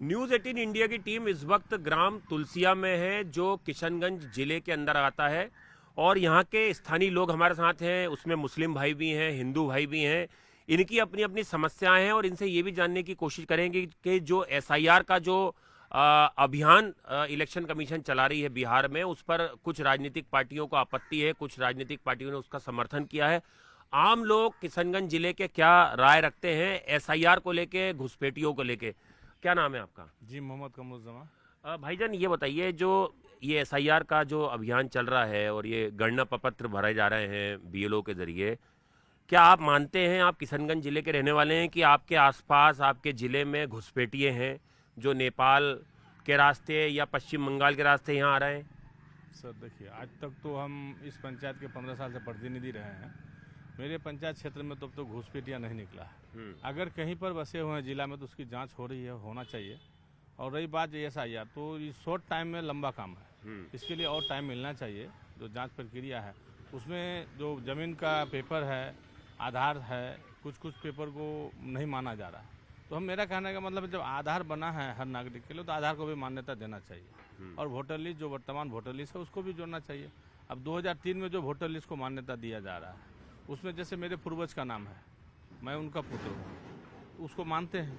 News 18 India की team इस वक्त ग्राम तुलसिया में है, जो किशनगंज जिले के अंदर आता है। और यहाँ के स्थानीय लोग हमारे साथ हैं, उसमें मुस्लिम भाई भी हैं, हिंदू भाई भी हैं। इनकी अपनी अपनी समस्याएं हैं और इनसे ये भी जानने की कोशिश करेंगे कि जो एसआईआर का जो अभियान इलेक्शन कमीशन चला रही है बिहार में, उस पर कुछ राजनीतिक पार्टियों को आपत्ति है, कुछ राजनीतिक पार्टियों ने उसका समर्थन किया है। आम लोग किशनगंज जिले के क्या राय रखते हैं एसआईआर को लेके, घुसपैठियों को लेके। क्या नाम है आपका? जी, मोहम्मद कमरुज़्ज़मा। भाईजान ये बताइए, जो ये एसआईआर का जो अभियान चल रहा है और ये गणना प्रपत्र भरे जा रहे हैं बीएलओ के जरिए, क्या आप मानते हैं, आप किशनगंज जिले के रहने वाले हैं, कि आपके आसपास आपके जिले में घुसपैठिए हैं जो नेपाल के रास्ते या पश्चिम बंगाल के रास्ते यहाँ आ रहे हैं? सर देखिए, आज तक तो हम इस पंचायत के 15 साल से प्रतिनिधि रहे हैं। मेरे पंचायत क्षेत्र में तो अब तो घुसपैठिया नहीं निकला है। अगर कहीं पर बसे हुए हैं जिला में तो उसकी जांच हो रही है, होना चाहिए। और रही बात एसआईआर, तो ये शॉर्ट टाइम में लंबा काम है, इसके लिए और टाइम मिलना चाहिए। जो जांच प्रक्रिया है उसमें जो ज़मीन का पेपर है, आधार है, कुछ पेपर को नहीं माना जा रहा है। तो हम मेरा कहने का मतलब, जब आधार बना है हर नागरिक के लिए, तो आधार को भी मान्यता देना चाहिए। और वोटर लिस्ट, जो वर्तमान वोटर लिस्ट है, उसको भी जोड़ना चाहिए। अब 2003 में जो वोटर लिस्ट को मान्यता दिया जा रहा है, उसमें जैसे मेरे पूर्वज का नाम है, मैं उनका पुत्र हूँ, उसको मानते हैं।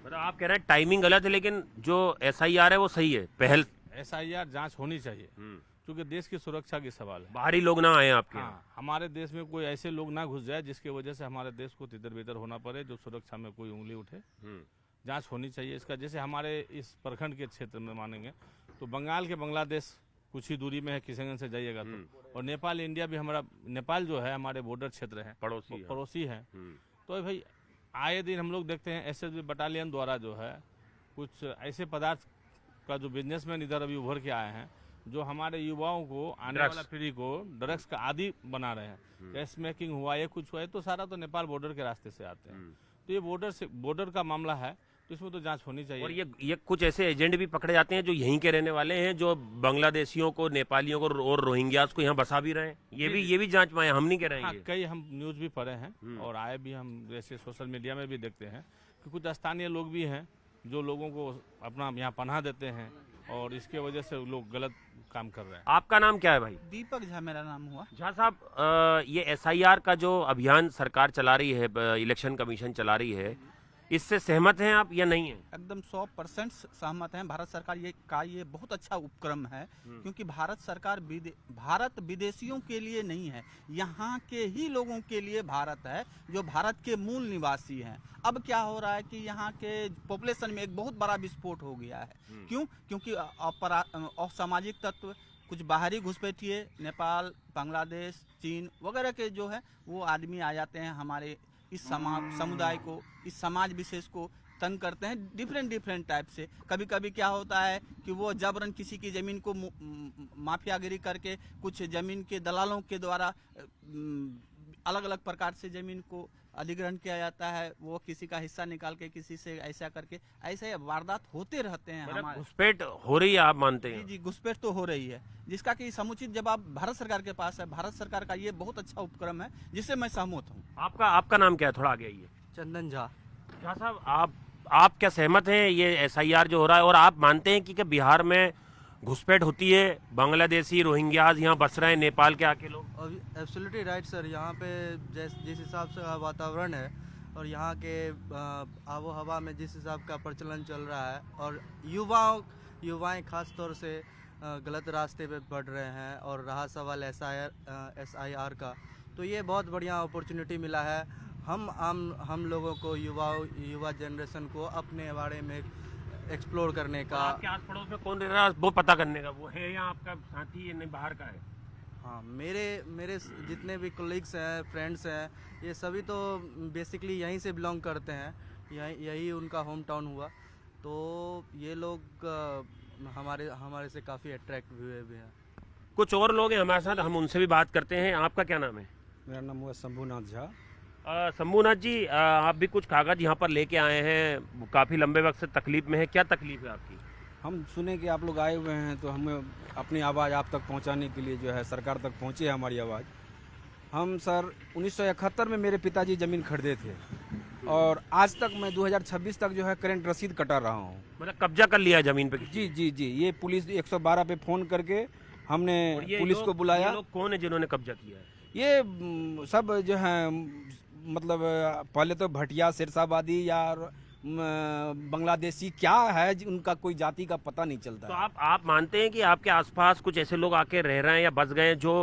मतलब आप कह रहे हैं टाइमिंग गलत है, लेकिन जो एसआईआर है वो सही है, पहल। एसआईआर जांच होनी चाहिए, क्योंकि देश की सुरक्षा की सवाल है। बाहरी लोग ना आए आपके यहाँ। हाँ, हमारे देश में कोई ऐसे लोग ना घुस जाए जिसकी वजह से हमारे देश को तितर बितर होना पड़े, जो सुरक्षा में कोई उंगली उठे। जांच होनी चाहिए इसका। जैसे हमारे इस प्रखंड के क्षेत्र में मानेंगे तो बंगाल के बांग्लादेश कुछ ही दूरी में है, किशनगंज से जाइएगा तो। और नेपाल इंडिया भी, हमारा नेपाल जो है हमारे बॉर्डर क्षेत्र है, पड़ोसी है। तो भाई आए दिन हम लोग देखते हैं एसएसबी बटालियन द्वारा जो है कुछ ऐसे पदार्थ का जो बिजनेसमैन इधर अभी उभर के आए हैं, जो हमारे युवाओं को, आने वाला पीढ़ी को ड्रग्स का आदी बना रहे हैं। कैश मेकिंग हुआ, ये कुछ हुआ है, तो सारा तो नेपाल बॉर्डर के रास्ते से आते हैं। तो ये बॉर्डर का मामला है, तो इसमें तो जांच होनी चाहिए। और ये कुछ ऐसे एजेंट भी पकड़े जाते हैं जो यहीं के रहने वाले हैं, जो बांग्लादेशियों को, नेपालियों को और रोहिंग्यास को यहाँ बसा भी रहे हैं। ये भी जांच में, हम नहीं कह रहे हैं। हाँ, कई हम न्यूज़ भी पढ़े हैं और आए भी, हम जैसे सोशल मीडिया में भी देखते हैं कि कुछ स्थानीय लोग भी हैं जो लोगों को अपना यहाँ पनाह देते हैं, और इसके वजह से लोग गलत काम कर रहे हैं। आपका नाम क्या है भाई? दीपक झा मेरा नाम हुआ। झा साहब, ये एसआईआर का जो अभियान सरकार चला रही है, इलेक्शन कमीशन चला रही है, इससे सहमत हैं आप या नहीं है? एकदम 100% सहमत हैं। भारत सरकार ये बहुत अच्छा उपक्रम है, क्योंकि भारत सरकार भारत विदेशियों के लिए नहीं है, यहाँ के ही लोगों के लिए भारत है, जो भारत के मूल निवासी हैं। अब क्या हो रहा है कि यहाँ के पॉपुलेशन में एक बहुत बड़ा विस्फोट हो गया है। क्यों? क्योंकि असामाजिक तत्व, कुछ बाहरी घुसपैठिए, नेपाल, बांग्लादेश, चीन वगैरह के जो है वो आदमी आ जाते हैं, हमारे इस समुदाय को, इस समाज विशेष को तंग करते हैं डिफरेंट टाइप से। कभी कभी क्या होता है कि वो जबरन किसी की ज़मीन को माफियागिरी करके, कुछ ज़मीन के दलालों के द्वारा अलग अलग प्रकार से ज़मीन को अधिग्रहण किया जाता है। वो किसी का हिस्सा निकाल के किसी से ऐसा करके, ऐसे वारदात होते रहते हैं। मतलब घुसपैठ हो रही है, आप मानते हैं? जी, घुसपैठ तो हो रही है, जिसका कि समुचित जवाब भारत सरकार के पास है। भारत सरकार का ये बहुत अच्छा उपक्रम है, जिससे मैं सहमत हूँ। आपका नाम क्या है? थोड़ा आगे आइए। चंदन झा। झा साहब, आप क्या सहमत हैं ये एसआईआर जो हो रहा है, और आप मानते हैं कि बिहार में घुसपैठ होती है, बांग्लादेशी, रोहिंग्याज यहाँ बस रहे हैं, नेपाल के आके लोग? Absolutely right sir. यहाँ पे जिस हिसाब से वातावरण है और यहाँ के आबो हवा में जिस हिसाब का प्रचलन चल रहा है, और युवाएं खास तौर से गलत रास्ते पे बढ़ रहे हैं, और रहा सवाल एसआईआर का, तो ये बहुत बढ़िया अपॉर्चुनिटी मिला है हम लोगों को, युवा जनरेशन को अपने बारे में एक्सप्लोर करने का। आपके आस पड़ोस में कौन रह रहा है वो पता करने का, वो है या आपका साथी है, नहीं बाहर का है? हाँ, मेरे जितने भी कोलीग्स हैं, फ्रेंड्स हैं, ये सभी तो बेसिकली यहीं से बिलोंग करते हैं, यही उनका होम टाउन हुआ। तो ये लोग हमारे से काफ़ी अट्रैक्ट हुए भी हैं। कुछ और लोग हैं हमारे साथ, हम उनसे भी बात करते हैं। आपका क्या नाम है? मेरा नाम हुआ शंभूनाथ झा। शंभूनाथ जी, आप भी कुछ कागज यहाँ पर लेके आए हैं, काफ़ी लंबे वक्त से तकलीफ में है, क्या तकलीफ है आपकी? हम सुने कि आप लोग आए हुए हैं, तो हमें अपनी आवाज़ आप तक पहुँचाने के लिए जो है सरकार तक पहुँची है हमारी आवाज़। हम सर 1971 में मेरे पिताजी ज़मीन खरीदे थे, और आज तक मैं 2026 तक जो है करंट रसीद कटा रहा हूँ। मतलब कब्जा कर लिया है जमीन पे किसी? जी जी जी, ये पुलिस 112 पे फ़ोन करके हमने और ये पुलिस को बुलाया। ये लोग कौन है जिन्होंने कब्जा किया है? ये सब जो है मतलब पहले तो भटिया सिरसाबादी या बांग्लादेशी क्या है उनका कोई जाति का पता नहीं चलता तो है। आप मानते हैं कि आपके आसपास कुछ ऐसे लोग आके रह रहे हैं या बस गए हैं जो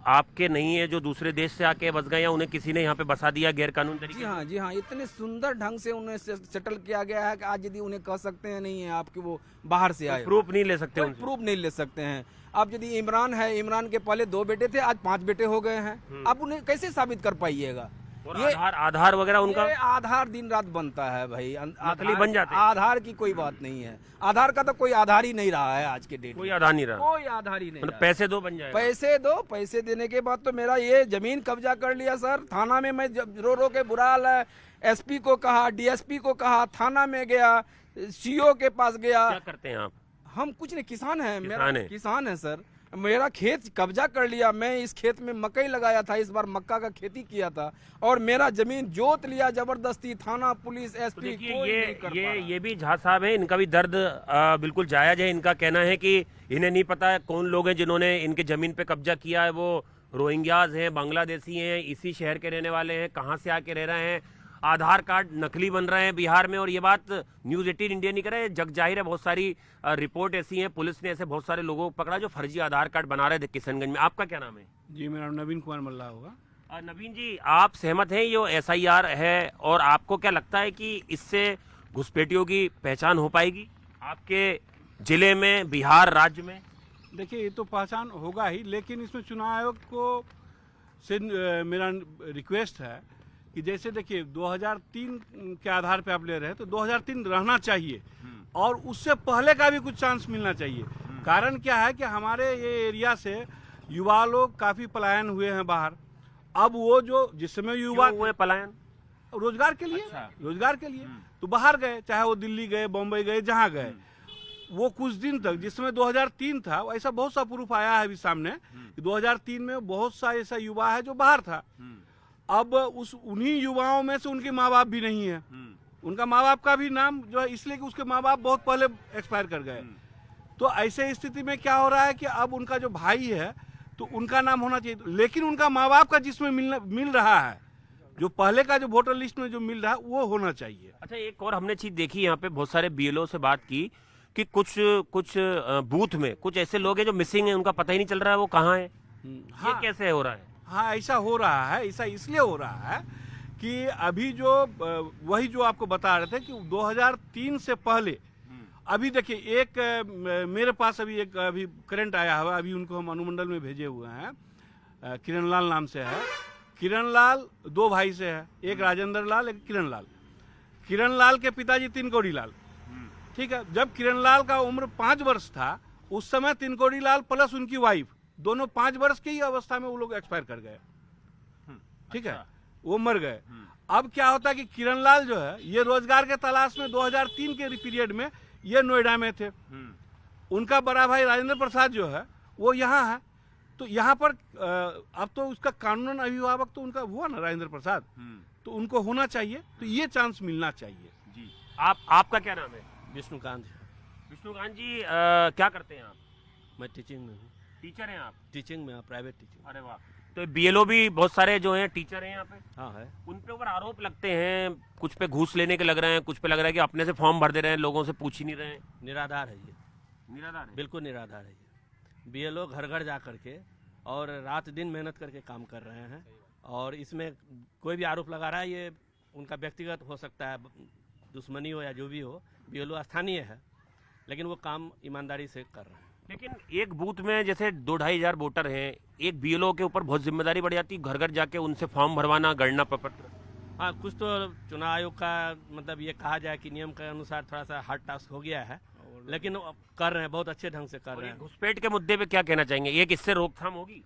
आपके नहीं है, जो दूसरे देश से आके बस गए, या उन्हें किसी ने यहाँ पे बसा दिया गैर कानूनी तरीके जी हाँ जी हाँ, इतने सुंदर ढंग से उन्हें सेटल किया गया है कि आज यदि उन्हें कह सकते हैं नहीं है आपके वो बाहर से आए, प्रूफ नहीं ले सकते कोई उनसे? प्रूफ नहीं ले सकते हैं। अब यदि इमरान है, इमरान के पहले 2 बेटे थे, आज 5 बेटे हो गए हैं। आप उन्हें कैसे साबित कर पाइएगा? और आधार वगैरह उनका ये आधार दिन रात बनता है भाई, नकली बन जाते हैं। आधार की कोई बात नहीं है, आधार का तो कोई आधार ही नहीं रहा है आज के डेट कोई में, आधार नहीं रहा, कोई आधार ही नहीं मतलब रहा। पैसे दो बन जाएगा। पैसे दो, पैसे देने के बाद तो मेरा ये जमीन कब्जा कर लिया सर। थाना में मैं रो रो के बुरा हाल है, एसपी को कहा, डीएसपी को कहा, थाना में गया, सीओ के पास गया। क्या करते हैं आप? हम कुछ नहीं, किसान है, मेरा किसान है। किसान है सर। मेरा खेत कब्जा कर लिया, मैं इस खेत में मकई लगाया था, इस बार मक्का का खेती किया था, और मेरा जमीन जोत लिया जबरदस्ती। थाना, पुलिस, तो एसपी देखिए कोई नहीं कर पा रहा। ये भी झा साहब है, इनका भी दर्द बिल्कुल जायज है। इनका कहना है कि इन्हें नहीं पता है कौन लोग हैं जिन्होंने इनके जमीन पे कब्जा किया है। वो रोहिंग्याज हैं, बांग्लादेशी हैं, इसी शहर के रहने वाले हैं, कहाँ से आके रह रहे हैं, आधार कार्ड नकली बन रहे हैं बिहार में। और ये बात न्यूज़ 18 इंडिया नहीं कर रहे, जग जाहिर है। बहुत सारी रिपोर्ट ऐसी हैं, पुलिस ने ऐसे बहुत सारे लोगों को पकड़ा जो फर्जी आधार कार्ड बना रहे थे किशनगंज में। आपका क्या नाम है? जी, मेरा नाम नवीन कुमार मल्ला होगा। नवीन जी, आप सहमत हैं ये SIR है, और आपको क्या लगता है कि इससे घुसपैठियों की पहचान हो पाएगी आपके जिले में, बिहार राज्य में? देखिए, ये तो पहचान होगा ही, लेकिन इसमें चुनाव आयोग को से मेरा रिक्वेस्ट है कि जैसे देखिए 2003 के आधार पे आप ले रहे हैं, तो 2003 रहना चाहिए और उससे पहले का भी कुछ चांस मिलना चाहिए। कारण क्या है कि हमारे ये एरिया से युवा लोग काफ़ी पलायन हुए हैं बाहर। अब वो जो जिस समय युवा क्यों हुए पलायन? रोजगार के लिए, अच्छा। रोजगार के लिए तो बाहर गए, चाहे वो दिल्ली गए, बम्बई गए, जहाँ गए। वो कुछ दिन तक, जिस समय 2003 था, ऐसा बहुत सा प्रूफ आया है अभी सामने कि 2003 में बहुत सा ऐसा युवा है जो बाहर था। अब उन्हीं युवाओं में से उनके माँ बाप भी नहीं है। उनका माँ बाप का भी नाम जो है, इसलिए कि उसके माँ बाप बहुत पहले एक्सपायर कर गए। तो ऐसे स्थिति में क्या हो रहा है कि अब उनका जो भाई है तो उनका नाम होना चाहिए, लेकिन उनका माँ बाप का जिसमें मिल रहा है, जो पहले का जो वोटर लिस्ट में जो मिल रहा है, वो होना चाहिए। अच्छा, एक और हमने चीज देखी यहाँ पे, बहुत सारे BLO से बात की कि कुछ बूथ में कुछ ऐसे लोग हैं जो मिसिंग हैं, उनका पता ही नहीं चल रहा है वो कहाँ है। ये कैसे हो रहा है? हाँ, ऐसा हो रहा है। ऐसा इसलिए हो रहा है कि अभी जो वही जो आपको बता रहे थे कि 2003 से पहले, अभी देखिए एक मेरे पास अभी करंट आया हुआ, अभी उनको हम अनुमंडल में भेजे हुए हैं, किरण लाल नाम से है। किरण लाल 2 भाई से है, एक राजेंद्र लाल, एक किरण लाल। किरण लाल के पिताजी तिनकोड़ी लाल, ठीक है। जब किरण लाल का उम्र 5 वर्ष था, उस समय तिनकोड़ी लाल प्लस उनकी वाइफ दोनों 5 वर्ष की ही अवस्था में वो लोग एक्सपायर कर गए, ठीक है, वो मर गए। अब क्या होता है कि किरण लाल जो है, ये रोजगार के तलाश में 2003 के पीरियड में ये नोएडा में थे। उनका बड़ा भाई राजेंद्र प्रसाद जो है वो यहाँ है। तो यहाँ पर अब तो उसका कानूनन अभिभावक तो उनका हुआ ना, राजेंद्र प्रसाद, तो उनको होना चाहिए, तो ये चांस मिलना चाहिए। जी, आपका क्या नाम है? विष्णुकांत। विष्णुकांत जी, क्या करते हैं आप? मैं टीचिंग में हूँ। टीचर हैं आप? टीचिंग में, प्राइवेट टीचिंग। अरे वाह। तो BLO भी बहुत सारे जो हैं टीचर हैं यहाँ पे, हाँ है। उन पे ऊपर आरोप लगते हैं, कुछ पे घूस लेने के लग रहे हैं, कुछ पे लग रहा है कि अपने से फॉर्म भर दे रहे हैं, लोगों से पूछ ही नहीं रहे हैं। निराधार है ये, निराधार है? बिल्कुल निराधार है ये। BLO घर घर जा करके और रात दिन मेहनत करके काम कर रहे हैं, और इसमें कोई भी आरोप लगा रहा है, ये उनका व्यक्तिगत हो सकता है, दुश्मनी हो या जो भी हो। BLO स्थानीय है, लेकिन वो काम ईमानदारी से कर रहे हैं। लेकिन एक बूथ में जैसे 2-2.5 हजार वोटर हैं, एक BLO के ऊपर बहुत जिम्मेदारी बढ़ जाती है, घर घर जाके उनसे फॉर्म भरवाना, गणना प्रपत्र। हाँ, कुछ तो चुनाव आयोग का मतलब ये कहा जाए कि नियम के अनुसार थोड़ा सा हार्ड टास्क हो गया है, लेकिन वो कर रहे हैं, बहुत अच्छे ढंग से कर रहे हैं। घुसपैठ के मुद्दे पे क्या कहना चाहेंगे? एक इससे रोकथाम होगी?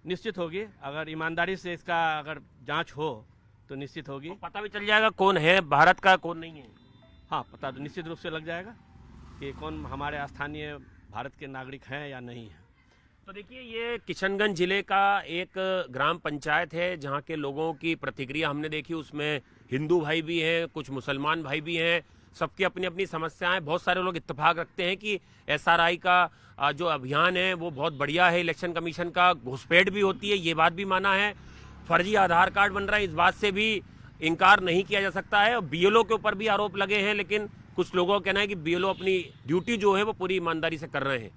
निश्चित होगी, अगर ईमानदारी से इसका अगर जांच हो तो निश्चित होगी। तो पता भी चल जाएगा कौन है भारत का, कौन नहीं है। हाँ, पता तो निश्चित रूप से लग जाएगा कि कौन हमारे स्थानीय भारत के नागरिक हैं या नहीं है। तो देखिए, ये किशनगंज जिले का एक ग्राम पंचायत है जहाँ के लोगों की प्रतिक्रिया हमने देखी। उसमें हिंदू भाई भी हैं, कुछ मुसलमान भाई भी हैं, सबकी अपनी अपनी समस्याएं। बहुत सारे लोग इत्तेफाक रखते हैं कि एसआरआई का जो अभियान है वो बहुत बढ़िया है, इलेक्शन कमीशन का घुसपैठ भी होती है, ये बात भी माना है, फर्जी आधार कार्ड बन रहा है, इस बात से भी इनकार नहीं किया जा सकता है। और बीएलओ के ऊपर भी आरोप लगे हैं, लेकिन कुछ लोगों का कहना है कि बीएलओ अपनी ड्यूटी जो है वो पूरी ईमानदारी से कर रहे हैं।